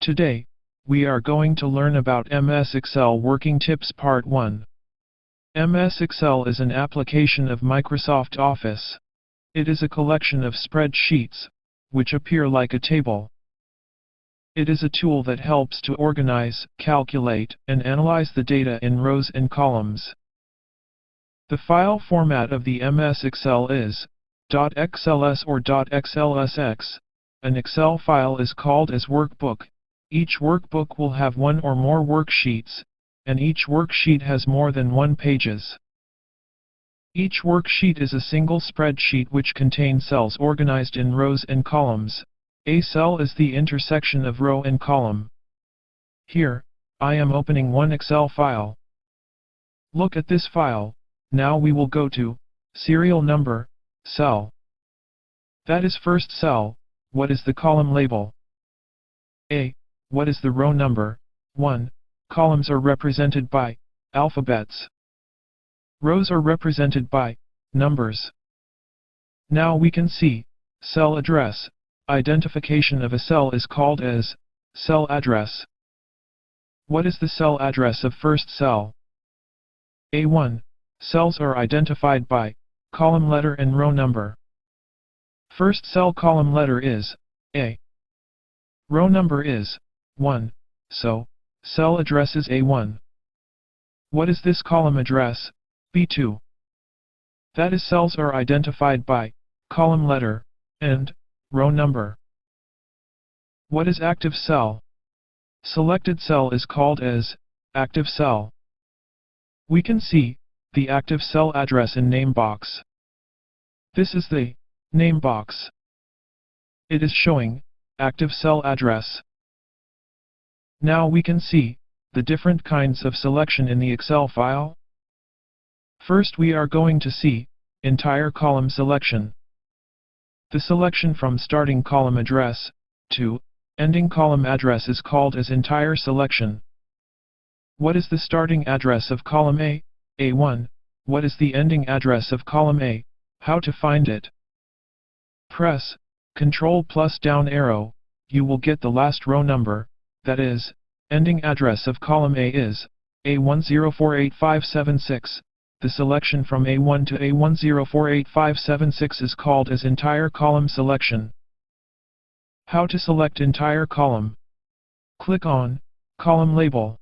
Today, we are going to learn about MS Excel Working Tips Part 1. MS Excel is an application of Microsoft Office. It is a collection of spreadsheets, which appear like a table. It is a tool that helps to organize, calculate, and analyze the data in rows and columns. The file format of the MS Excel is .xls or .xlsx. An Excel file is called as workbook. Each workbook will have one or more worksheets, and each worksheet has more than one pages. Each worksheet is a single spreadsheet which contains cells organized in rows and columns. A cell is the intersection of row and column. Here, I am opening one Excel file. Look at this file. Now we will go to serial number, cell. That is first cell. What is the column label? A. What is the row number? 1. Columns are represented by alphabets. Rows are represented by numbers. Now we can see cell address. Identification of a cell is called as cell address. What is the cell address of first cell? A1. Cells are identified by column letter and row number. First cell column letter is A. Row number is 1, so cell address is A1. What is this column address? B2. That is, cells are identified by column letter and row number. What is active cell? Selected cell is called as active cell. We can see the active cell address in name box. This is the name box. It is showing active cell address. Now we can see the different kinds of selection in the Excel file. First we are going to see entire column selection. The selection from starting column address to ending column address is called as entire selection. What is the starting address of column A? A1. What is the ending address of column A? How to find it? Press Ctrl plus down arrow, you will get the last row number, that is, ending address of column A is A104856. The selection from A1 to A104856 is called as entire column selection. How to select entire column? Click on column label.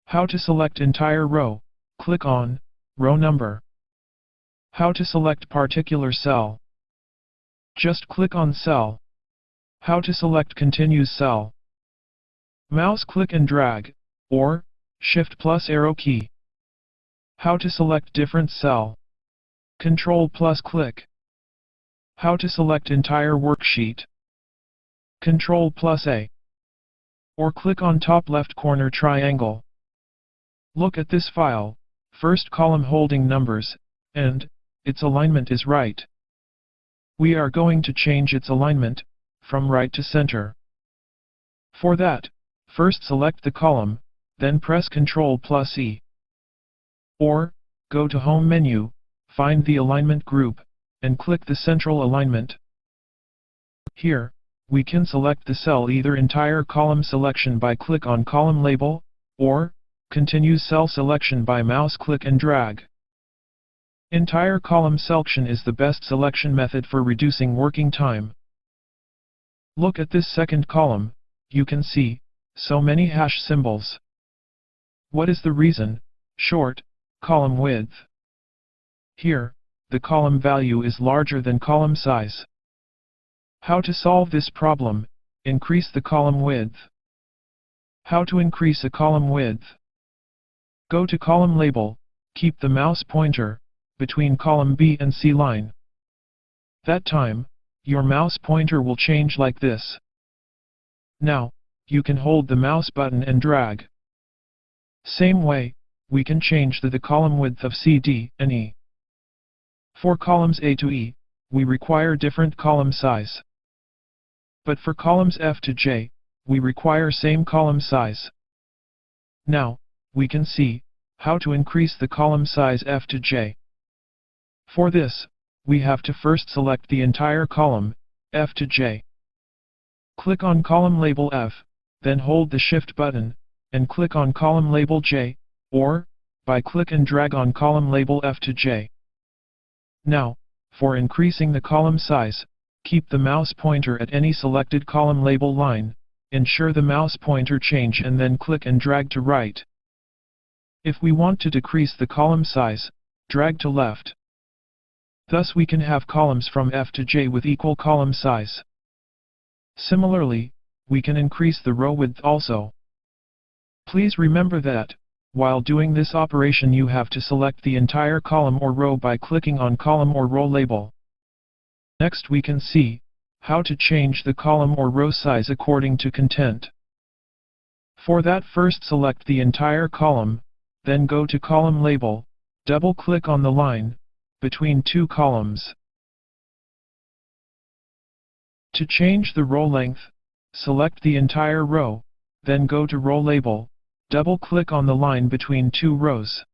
How to select entire row? Click on row number. How to select particular cell? Just click on cell. How to select continuous cell? Mouse click and drag, or Shift plus arrow key. How to select different cell? Control plus click. How to select entire worksheet? Control plus A. Or click on top left corner triangle. Look at this file. First column holding numbers, and its alignment is right. We are going to change its alignment from right to center. For that, first select the column, then press Ctrl plus E. Or, go to Home menu, find the alignment group, and click the central alignment. Here, we can select the cell either entire column selection by click on column label, or continue cell selection by mouse click and drag. Entire column selection is the best selection method for reducing working time. Look at this second column. You can see so many hash symbols. What is the reason? Short column width. Here, the column value is larger than column size. How to solve this problem? Increase the column width. How to increase a column width? Go to column label, keep the mouse pointer between column B and C line. That time, your mouse pointer will change like this. Now, you can hold the mouse button and drag. Same way, we can change the column width of C, D, and E. For columns A to E, we require different column size. But for columns F to J, we require same column size. Now, we can see how to increase the column size F to J. For this, we have to first select the entire column, F to J. Click on column label F, then hold the Shift button, and click on column label J, or, by click and drag on column label F to J. Now, for increasing the column size, keep the mouse pointer at any selected column label line, ensure the mouse pointer change and then click and drag to right. If we want to decrease the column size, drag to left. Thus we can have columns from F to J with equal column size. Similarly, we can increase the row width also. Please remember that, while doing this operation you have to select the entire column or row by clicking on column or row label. Next we can see how to change the column or row size according to content. For that, first select the entire column, then go to column label, double-click on the line between two columns. To change the row length, select the entire row, then go to row label, double-click on the line between two rows.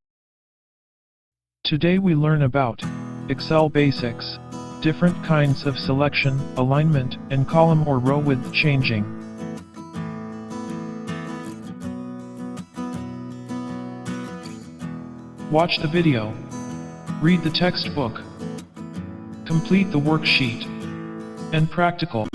Today we learn about Excel basics, different kinds of selection, alignment, and column or row width changing. Watch the video. Read the textbook. Complete the worksheet and practical.